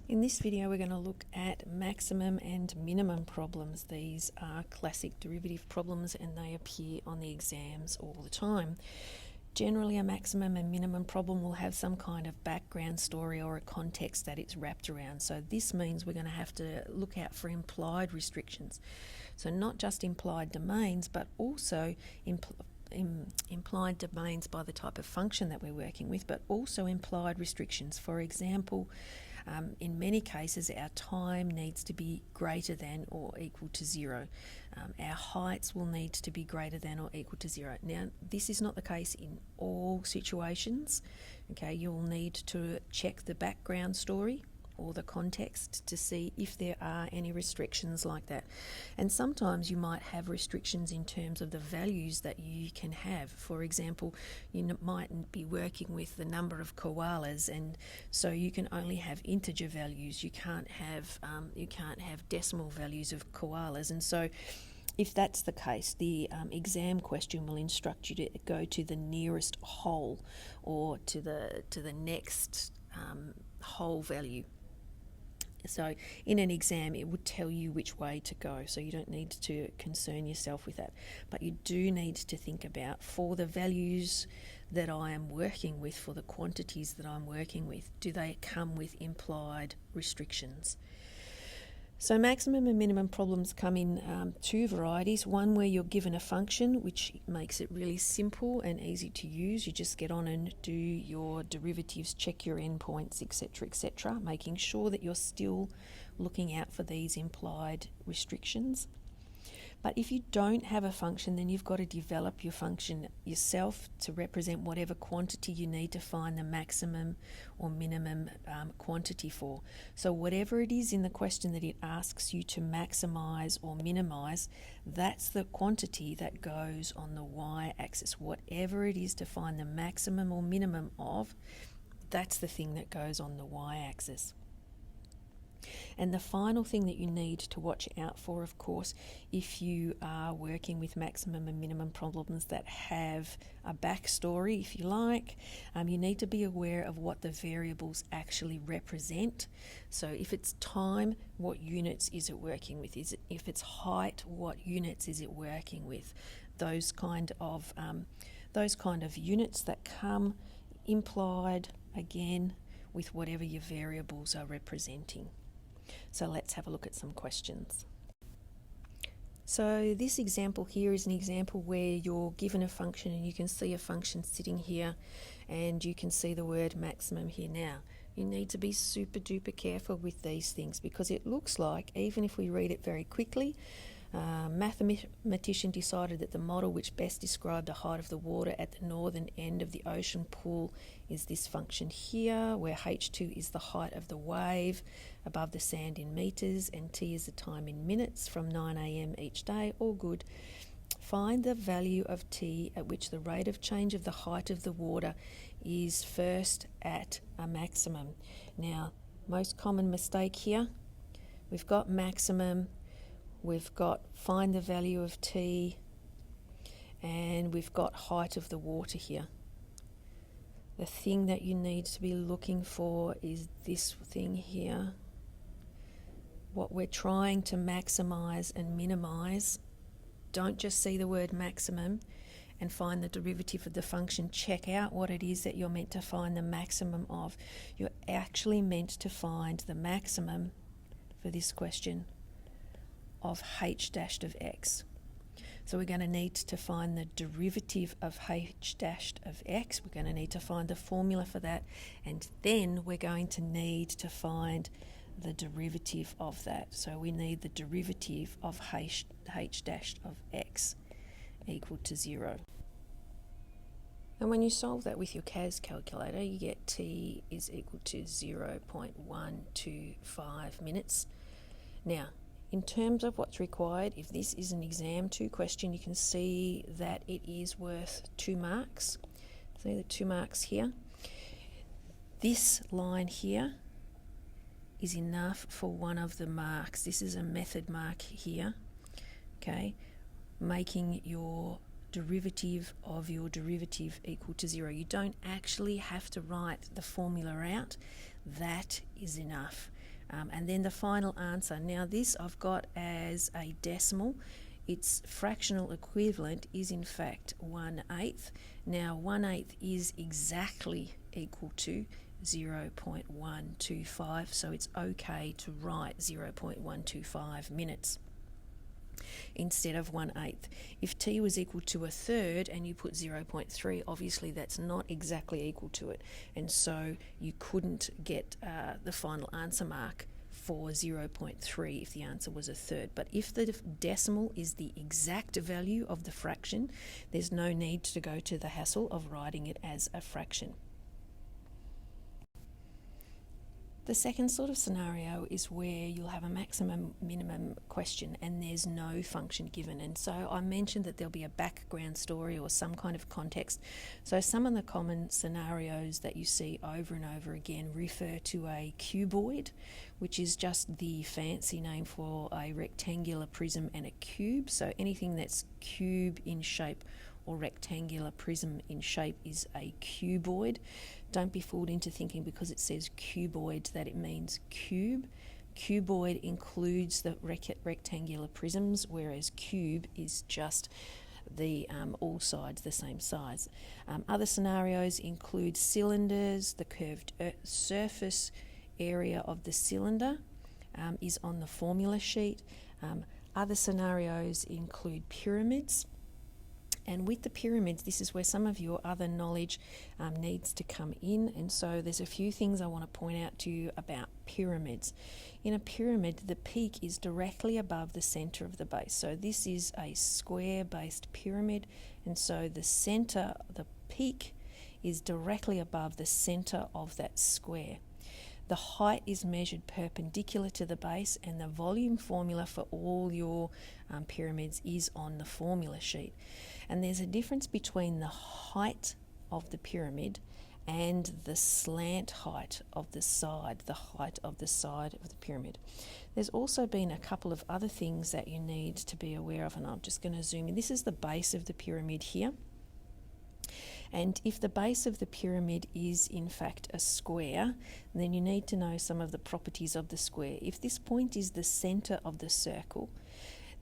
In this video, we're going to look at maximum and minimum problems. These are classic derivative problems and they appear on the exams all the time. Generally, a maximum and minimum problem will have some kind of background story or a context that it's wrapped around. So this means we're going to have to look out for implied restrictions. So not just implied domains, but also implied domains by the type of function that we're working with, but also implied restrictions. For example, in many cases, our time needs to be greater than or equal to 0. Our heights will need to be greater than or equal to 0. Now, this is not the case in all situations. Okay, you'll need to check the background story or the context to see if there are any restrictions like that. And sometimes you might have restrictions in terms of the values that you can have. For example, you might be working with the number of koalas, and so you can only have integer values. You can't have decimal values of koalas, and so if that's the case, the exam question will instruct you to go to the nearest whole or to the next whole value. So in an exam, it would tell you which way to go, so you don't need to concern yourself with that. But you do need to think about, for the values that I am working with, for the quantities that I'm working with, do they come with implied restrictions? So maximum and minimum problems come in two varieties. One where you're given a function, which makes it really simple and easy to use. You just get on and do your derivatives, check your endpoints, etc., making sure that you're still looking out for these implied restrictions. But if you don't have a function, then you've got to develop your function yourself to represent whatever quantity you need to find the maximum or minimum quantity for. So whatever it is in the question that it asks you to maximize or minimize, that's the quantity that goes on the y-axis. Whatever it is to find the maximum or minimum of, that's the thing that goes on the y-axis. And the final thing that you need to watch out for, of course, if you are working with maximum and minimum problems that have a backstory, if you like, you need to be aware of what the variables actually represent. So if it's time, what units is it working with? If it's height, what units is it working with? Those kind of units that come implied, again, with whatever your variables are representing. So let's have a look at some questions. So this example here is an example where you're given a function and you can see a function sitting here and you can see the word maximum here. Now, you need to be super duper careful with these things because it looks like, even if we read it very quickly, mathematician decided that the model which best described the height of the water at the northern end of the ocean pool is this function here, where h2 is the height of the wave above the sand in meters and t is the time in minutes from 9 a.m. each day. All good. Find the value of t at which the rate of change of the height of the water is first at a maximum. Now, most common mistake here, we've got maximum, we've got find the value of t, and we've got height of the water here. The thing that you need to be looking for is this thing here. What we're trying to maximize and minimize. Don't just see the word maximum and find the derivative of the function. Check out what it is that you're meant to find the maximum of. You're actually meant to find the maximum for this question of h dashed of x. So we're going to need to find the derivative of h dashed of x. We're going to need to find the formula for that, and then we're going to need to find the derivative of that. So we need the derivative of h dashed of x equal to 0. And when you solve that with your CAS calculator, you get t is equal to 0.125 minutes. Now, in terms of what's required, if this is an exam 2 question, you can see that it is worth 2 marks. See the 2 marks here. This line here is enough for one of the marks. This is a method mark here, okay, making your derivative of your derivative equal to 0. You don't actually have to write the formula out. That is enough. And then the final answer. Now this I've got as a decimal. Its fractional equivalent is in fact 1/8. Now 1/8 is exactly equal to 0.125, so it's okay to write 0.125 minutes instead of 1/8. If t was equal to 1/3 and you put 0.3, obviously that's not exactly equal to it, and so you couldn't get the final answer mark for 0.3 if the answer was 1/3. But if the decimal is the exact value of the fraction, there's no need to go to the hassle of writing it as a fraction. The second sort of scenario is where you'll have a maximum minimum question and there's no function given. And so I mentioned that there'll be a background story or some kind of context. So some of the common scenarios that you see over and over again refer to a cuboid, which is just the fancy name for a rectangular prism and a cube. So anything that's cube in shape or rectangular prism in shape is a cuboid. Don't be fooled into thinking because it says cuboid that it means cube. Cuboid includes the rectangular prisms, whereas cube is just the all sides the same size. Other scenarios include cylinders. The curved surface area of the cylinder is on the formula sheet. Other scenarios include pyramids. And with the pyramids, this is where some of your other knowledge needs to come in. And so there's a few things I want to point out to you about pyramids. In a pyramid, the peak is directly above the centre of the base. So this is a square-based pyramid. And so the centre, the peak, is directly above the centre of that square. The height is measured perpendicular to the base, and the volume formula for all your pyramids is on the formula sheet. And there's a difference between the height of the pyramid and the slant height of the side, the height of the side of the pyramid. There's also been a couple of other things that you need to be aware of, and I'm just going to zoom in. This is the base of the pyramid here. And if the base of the pyramid is in fact a square, then you need to know some of the properties of the square. If this point is the centre of the circle,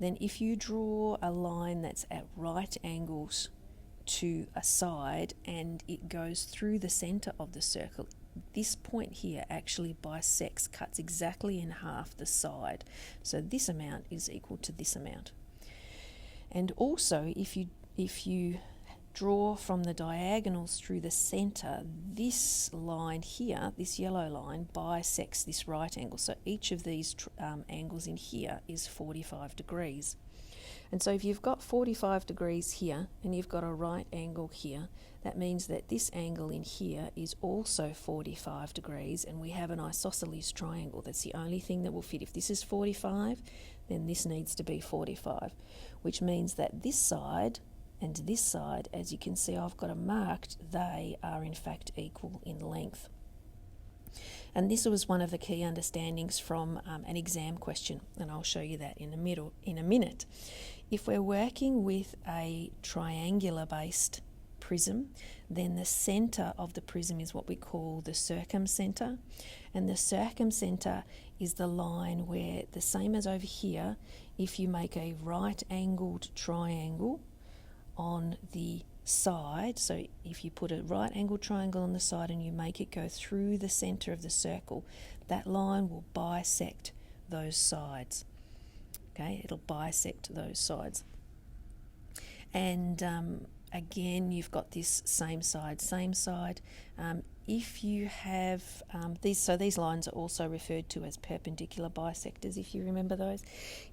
then if you draw a line that's at right angles to a side and it goes through the centre of the circle, this point here actually bisects, cuts exactly in half the side. So this amount is equal to this amount. And also if you draw from the diagonals through the centre, this line here, this yellow line, bisects this right angle. So each of these angles in here is 45 degrees. And so if you've got 45 degrees here and you've got a right angle here, that means that this angle in here is also 45 degrees, and we have an isosceles triangle. That's the only thing that will fit. If this is 45, then this needs to be 45, which means that this side and this side, as you can see I've got them marked, they are in fact equal in length. And this was one of the key understandings from an exam question, and I'll show you that in a minute. If we're working with a triangular based prism, then the centre of the prism is what we call the circumcenter, and the circumcenter is the line where, the same as over here, if you make a right angled triangle on the side, so if you put a right angled triangle on the side and you make it go through the centre of the circle, that line will bisect those sides. Okay, it'll bisect those sides. And again, you've got this same side. If you have these lines are also referred to as perpendicular bisectors, if you remember those.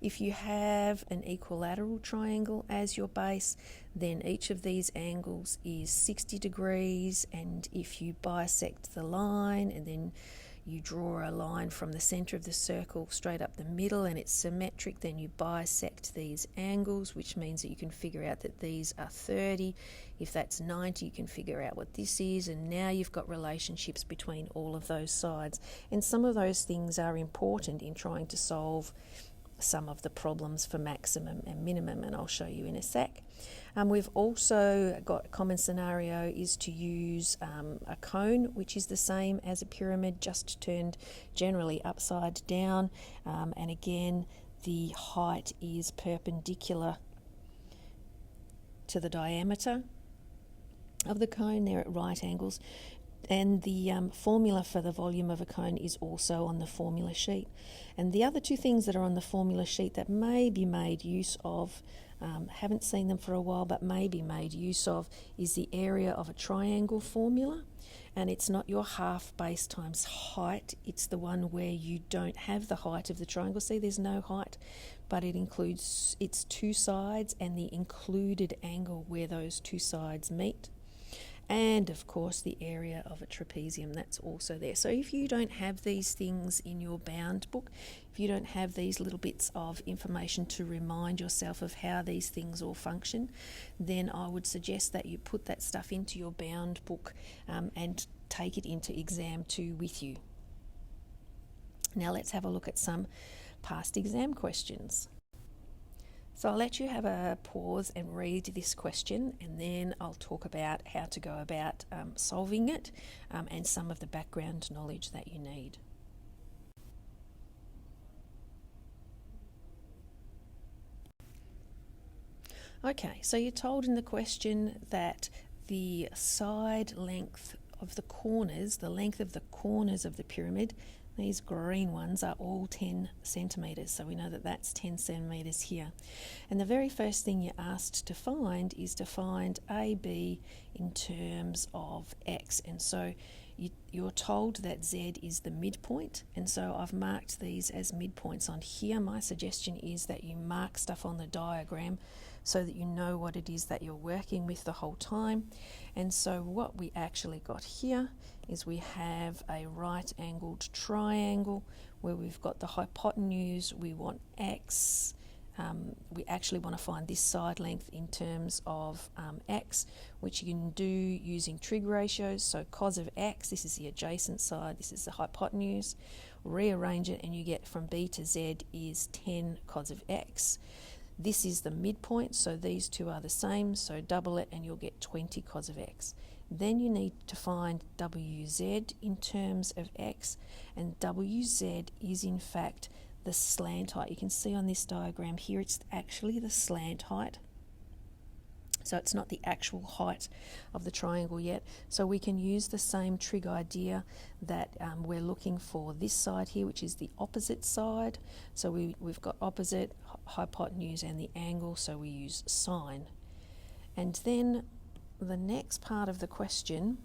If you have an equilateral triangle as your base, then each of these angles is 60 degrees, and if you bisect the line and then you draw a line from the centre of the circle straight up the middle and it's symmetric, then you bisect these angles, which means that you can figure out that these are 30. If that's 90, you can figure out what this is, and now you've got relationships between all of those sides. And some of those things are important in trying to solve some of the problems for maximum and minimum, and I'll show you in a sec. We've also got a common scenario is to use a cone, which is the same as a pyramid, just turned generally upside down, and again the height is perpendicular to the diameter of the cone. They're at right angles. And the formula for the volume of a cone is also on the formula sheet. And the other two things that are on the formula sheet that may be made use of, haven't seen them for a while, but may be made use of, is the area of a triangle formula. And it's not your half base times height, it's the one where you don't have the height of the triangle. See, there's no height, but it includes its two sides and the included angle where those two sides meet. And of course the area of a trapezium, that's also there. So if you don't have these things in your bound book, if you don't have these little bits of information to remind yourself of how these things all function, then I would suggest that you put that stuff into your bound book and take it into exam 2 with you. Now let's have a look at some past exam questions. So I'll let you have a pause and read this question, and then I'll talk about how to go about solving it and some of the background knowledge that you need. Okay, so you're told in the question that the side length of the corners, the length of the corners of the pyramid, these green ones are all 10 centimetres, so we know that that's 10 centimetres here. And the very first thing you're asked to find is to find AB in terms of X. And so you're told that Z is the midpoint, and so I've marked these as midpoints on here. My suggestion is that you mark stuff on the diagram so that you know what it is that you're working with the whole time. And so what we actually got here is we have a right-angled triangle where we've got the hypotenuse, we want X, we actually want to find this side length in terms of X, which you can do using trig ratios. So cos of X, this is the adjacent side, this is the hypotenuse. Rearrange it and you get from B to Z is 10 cos of X. This is the midpoint, so these two are the same, so double it and you'll get 20 cos of X. Then you need to find WZ in terms of X, and WZ is in fact the slant height. You can see on this diagram here it's actually the slant height. So it's not the actual height of the triangle yet. So we can use the same trig idea that we're looking for this side here, which is the opposite side. So we've got opposite, hypotenuse and the angle, so we use sine. And then the next part of the question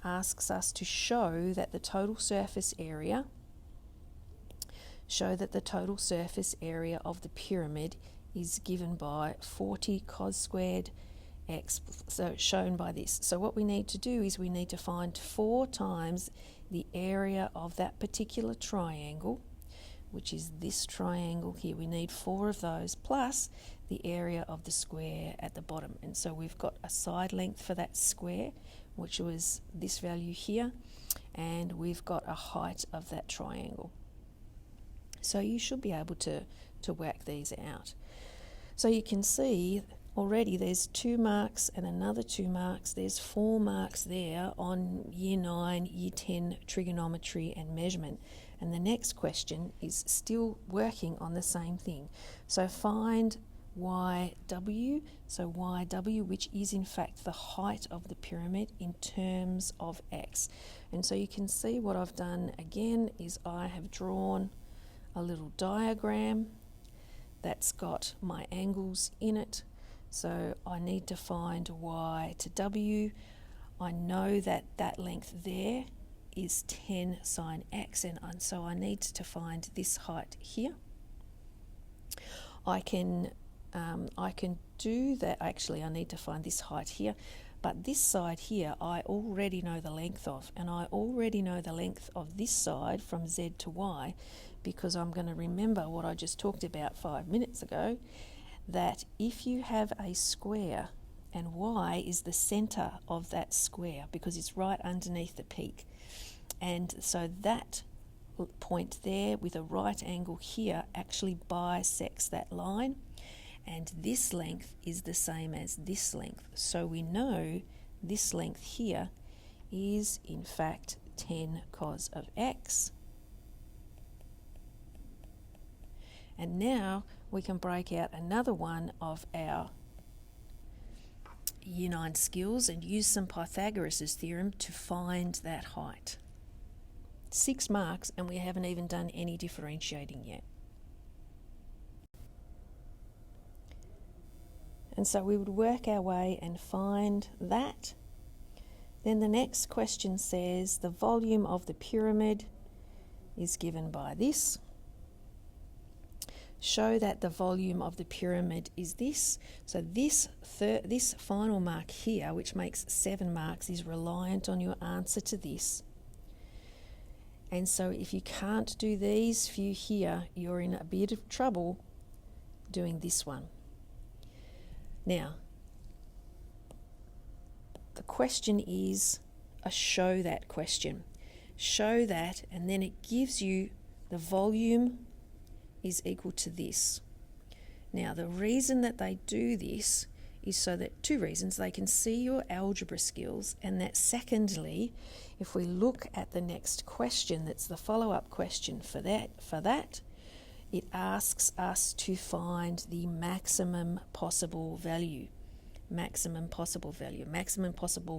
asks us to show that the total surface area of the pyramid is given by 40 cos squared X, so shown by this. So what we need to do is we need to find 4 times the area of that particular triangle, which is this triangle here. We need 4 of those plus the area of the square at the bottom. And so we've got a side length for that square, which was this value here, and we've got a height of that triangle. So you should be able to work these out. So you can see already there's 2 marks and another 2 marks. There's 4 marks there on Year 9, Year 10 trigonometry and measurement. And the next question is still working on the same thing. So find YW, so YW, which is in fact the height of the pyramid in terms of X. And so you can see what I've done again is I have drawn a little diagram that's got my angles in it. So I need to find Y to W. I know that that length there is 10 sine X, and so I need to find this height here. I can do that. Actually, I need to find this height here, but this side here I already know the length of, and I already know the length of this side from Z to Y, because I'm going to remember what I just talked about 5 minutes ago, that if you have a square and Y is the center of that square because it's right underneath the peak, and so that point there with a right angle here actually bisects that line, and this length is the same as this length. So we know this length here is in fact 10 cos of x. And now we can break out another one of our Year 9 skills and use some Pythagoras' theorem to find that height. 6 marks, and we haven't even done any differentiating yet. And so we would work our way and find that. Then the next question says the volume of the pyramid is given by this. Show that the volume of the pyramid is this. So this final mark here, which makes 7 marks, is reliant on your answer to this. And so if you can't do these few here, you're in a bit of trouble doing this one. Now, the question is a show that question. Show that, and then it gives you the volume is equal to this. Now, the reason that they do this is so that 2 reasons. They can see your algebra skills, and that secondly, if we look at the next question, that's the follow-up question for that, it asks us to find the maximum possible value, maximum possible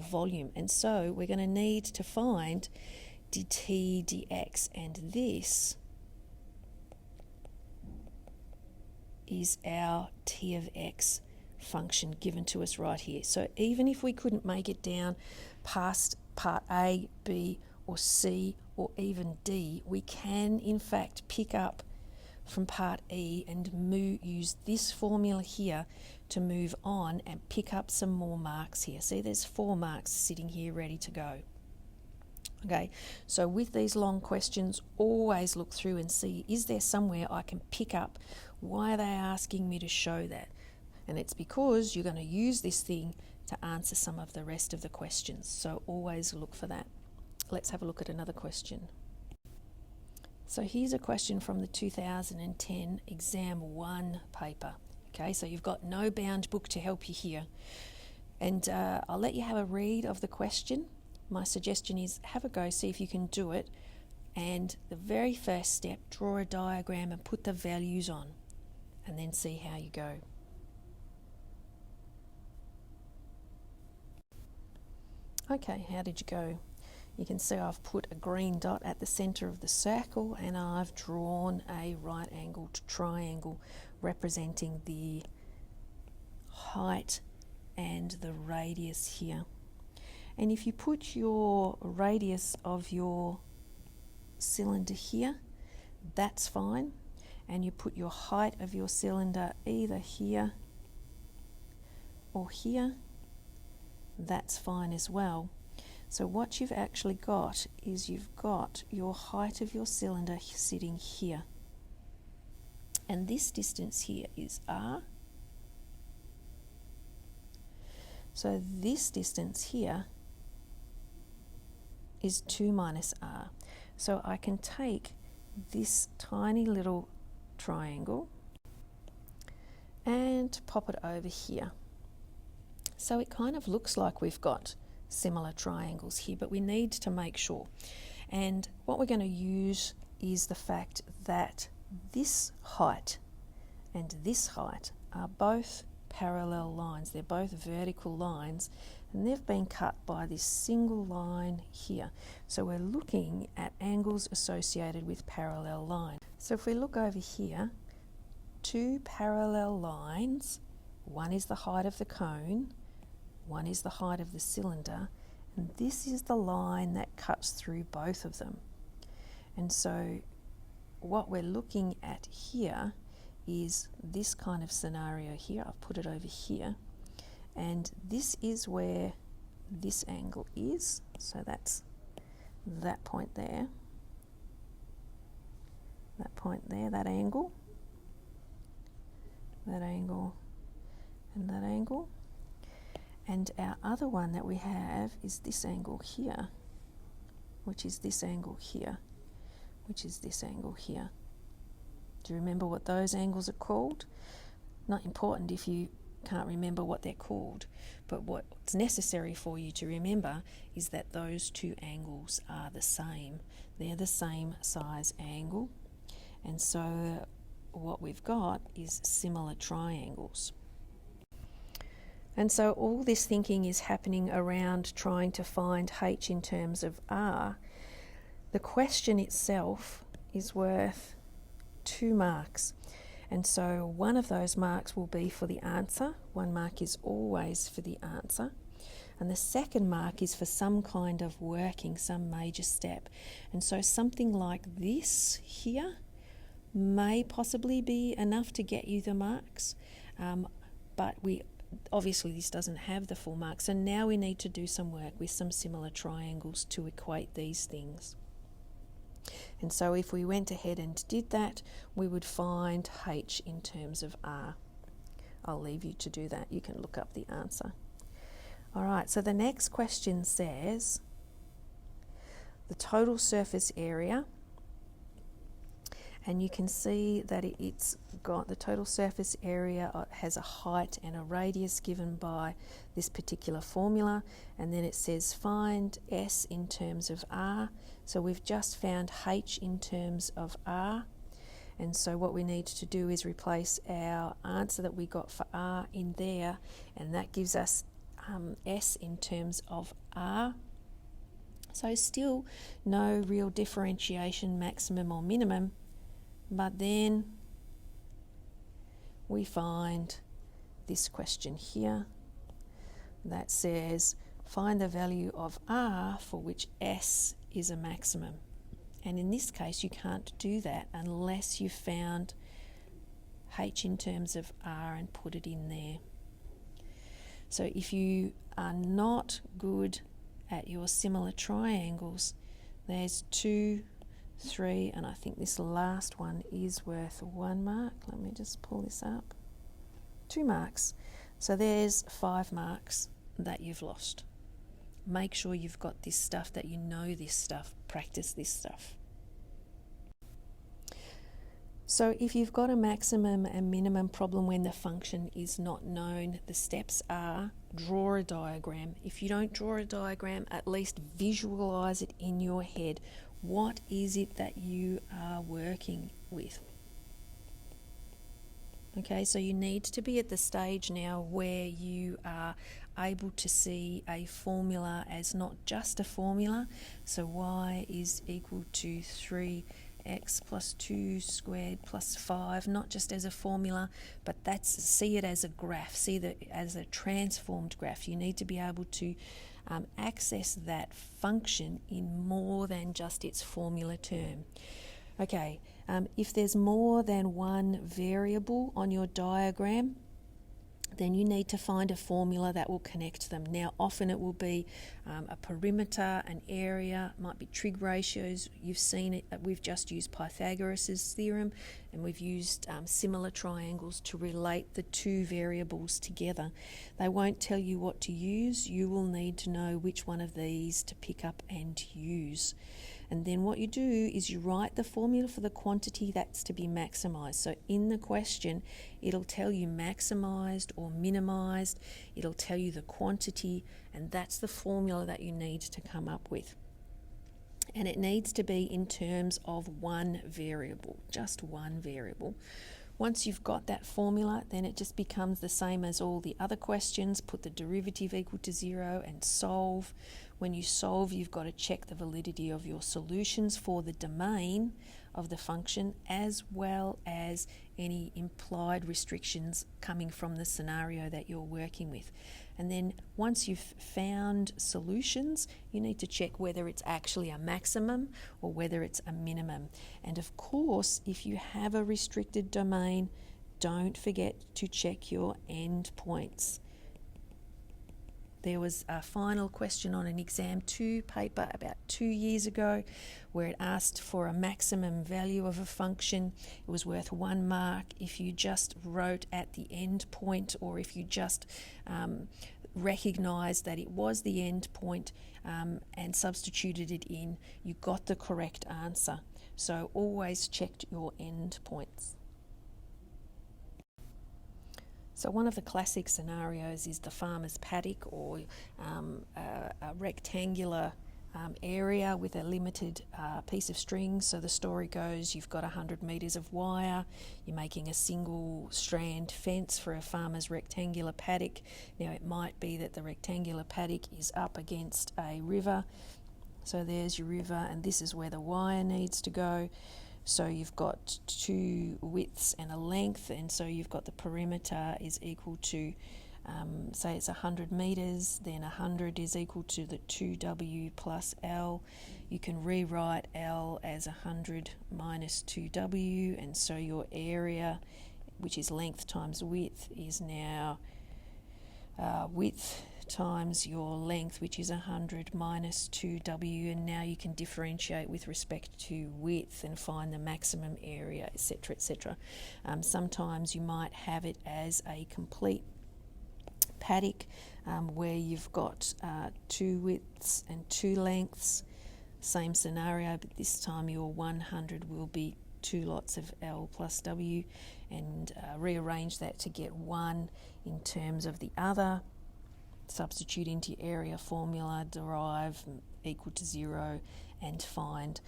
volume. And so we're going to need to find dt dx, and this is our t of x function given to us right here. So even if we couldn't make it down past part A, B, or C, or even D, we can in fact pick up from part E and use this formula here to move on and pick up some more marks here. See, there's 4 marks sitting here ready to go. Okay, so with these long questions, always look through and see, is there somewhere I can pick up? Why are they asking me to show that? And it's because you're going to use this thing to answer some of the rest of the questions. So always look for that. Let's have a look at another question. So here's a question from the 2010 Exam 1 paper. Okay, so you've got no bound book to help you here. And I'll let you have a read of the question. My suggestion is have a go, see if you can do it. And the very first step, draw a diagram and put the values on, and then see how you go. Okay, how did you go? You can see I've put a green dot at the centre of the circle, and I've drawn a right-angled triangle representing the height and the radius here. And if you put your radius of your cylinder here, that's fine. And you put your height of your cylinder either here or here, that's fine as well. So what you've actually got is you've got your height of your cylinder sitting here. And this distance here is r. So this distance here is 2 minus r. So I can take this tiny little triangle and pop it over here. So it kind of looks like we've got similar triangles here, but we need to make sure. And what we're going to use is the fact that this height and this height are both parallel lines. They're both vertical lines, and they've been cut by this single line here. So we're looking at angles associated with parallel lines. So if we look over here, 2 parallel lines, one is the height of the cone, one is the height of the cylinder, and this is the line that cuts through both of them. And so what we're looking at here is this kind of scenario here. I've put it over here, and this is where this angle is. So that's that point there, that point there, that angle, and that angle. And our other one that we have is this angle here, which is this angle here, which is this angle here. Do you remember what those angles are called? Not important if you can't remember what they're called, but what's necessary for you to remember is that those two angles are the same. They're the same size angle, and so what we've got is similar triangles. And so all this thinking is happening around trying to find h in terms of r. The question itself is worth 2 marks. And so one of those marks will be for the answer. 1 mark is always for the answer. And the second mark is for some kind of working, some major step. And so something like this here may possibly be enough to get you the marks. But obviously this doesn't have the full marks. So now we need to do some work with some similar triangles to equate these things. And so if we went ahead and did that, we would find h in terms of r. I'll leave you to do that. You can look up the answer. All right, so the next question says the total surface area, and you can see that it's got the total surface area has a height and a radius given by this particular formula, and then it says find s in terms of r. So we've just found h in terms of r, and so what we need to do is replace our answer that we got for r in there, and that gives us s in terms of r. So still no real differentiation, maximum or minimum, but then we find this question here that says find the value of r for which s is a maximum. And in this case you can't do that unless you found h in terms of r and put it in there. So if you are not good at your similar triangles, there's 2, 3, and I think this last one is worth 1 mark. Let me just pull this up. 2 marks. So there's 5 marks that you've lost. Make sure you've got this stuff, that you know this stuff, practice this stuff. So if you've got a maximum and minimum problem when the function is not known, the steps are draw a diagram. If you don't draw a diagram, at least visualize it in your head. What is it that you are working with? Okay, so you need to be at the stage now where you are able to see a formula as not just a formula. So y is equal to 3x plus 2 squared plus 5, not just as a formula, but see it as a graph, see it as a transformed graph. You need to be able to access that function in more than just its formula term. Okay, if there's more than one variable on your diagram, then you need to find a formula that will connect them. Now, often it will be a perimeter, an area, might be trig ratios. You've seen it. We've just used Pythagoras' theorem, and we've used similar triangles to relate the 2 variables together. They won't tell you what to use. You will need to know which one of these to pick up and use. And then what you do is you write the formula for the quantity that's to be maximised. So in the question, it'll tell you maximised or minimised. It'll tell you the quantity, and that's the formula that you need to come up with. And it needs to be in terms of one variable, just one variable. Once you've got that formula, then it just becomes the same as all the other questions. Put the derivative equal to 0 and solve. When you solve, you've got to check the validity of your solutions for the domain of the function, as well as any implied restrictions coming from the scenario that you're working with. And then once you've found solutions, you need to check whether it's actually a maximum or whether it's a minimum. And of course, if you have a restricted domain, don't forget to check your endpoints. There was a final question on an exam 2 paper about 2 years ago where it asked for a maximum value of a function. It was worth 1 mark if you just wrote at the end point, or if you just recognised that it was the end point and substituted it in. You got the correct answer. So always check your end points. So one of the classic scenarios is the farmer's paddock, or a rectangular area with a limited piece of string. So the story goes, you've got 100 metres of wire, you're making a single strand fence for a farmer's rectangular paddock. Now it might be that the rectangular paddock is up against a river, so there's your river, and this is where the wire needs to go. So you've got two widths and a length, and so you've got the perimeter is equal to, say it's 100 metres, then 100 is equal to the 2W plus L. You can rewrite L as 100 minus 2W, and so your area, which is length times width, is now width times your length, which is 100 minus 2W, and now you can differentiate with respect to width and find the maximum area, etc., etc. Sometimes you might have it as a complete paddock where you've got two widths and two lengths. Same scenario, but this time your 100 will be two lots of L plus W, and rearrange that to get 1 in terms of the other. Substitute into your area formula, derive equal to 0, and find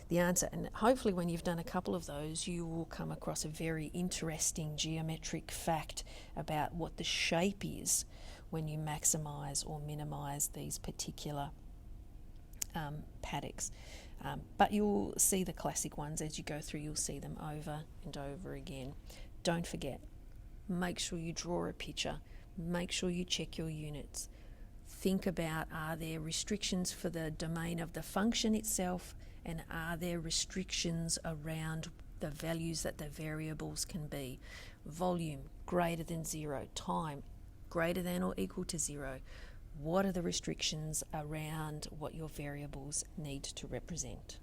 the answer. And hopefully when you've done a couple of those, you will come across a very interesting geometric fact about what the shape is when you maximise or minimise these particular paddocks. But you'll see the classic ones as you go through, you'll see them over and over again. Don't forget, make sure you draw a picture. Make sure you check your units. Think about, are there restrictions for the domain of the function itself, and are there restrictions around the values that the variables can be? Volume greater than 0, time greater than or equal to 0. What are the restrictions around what your variables need to represent?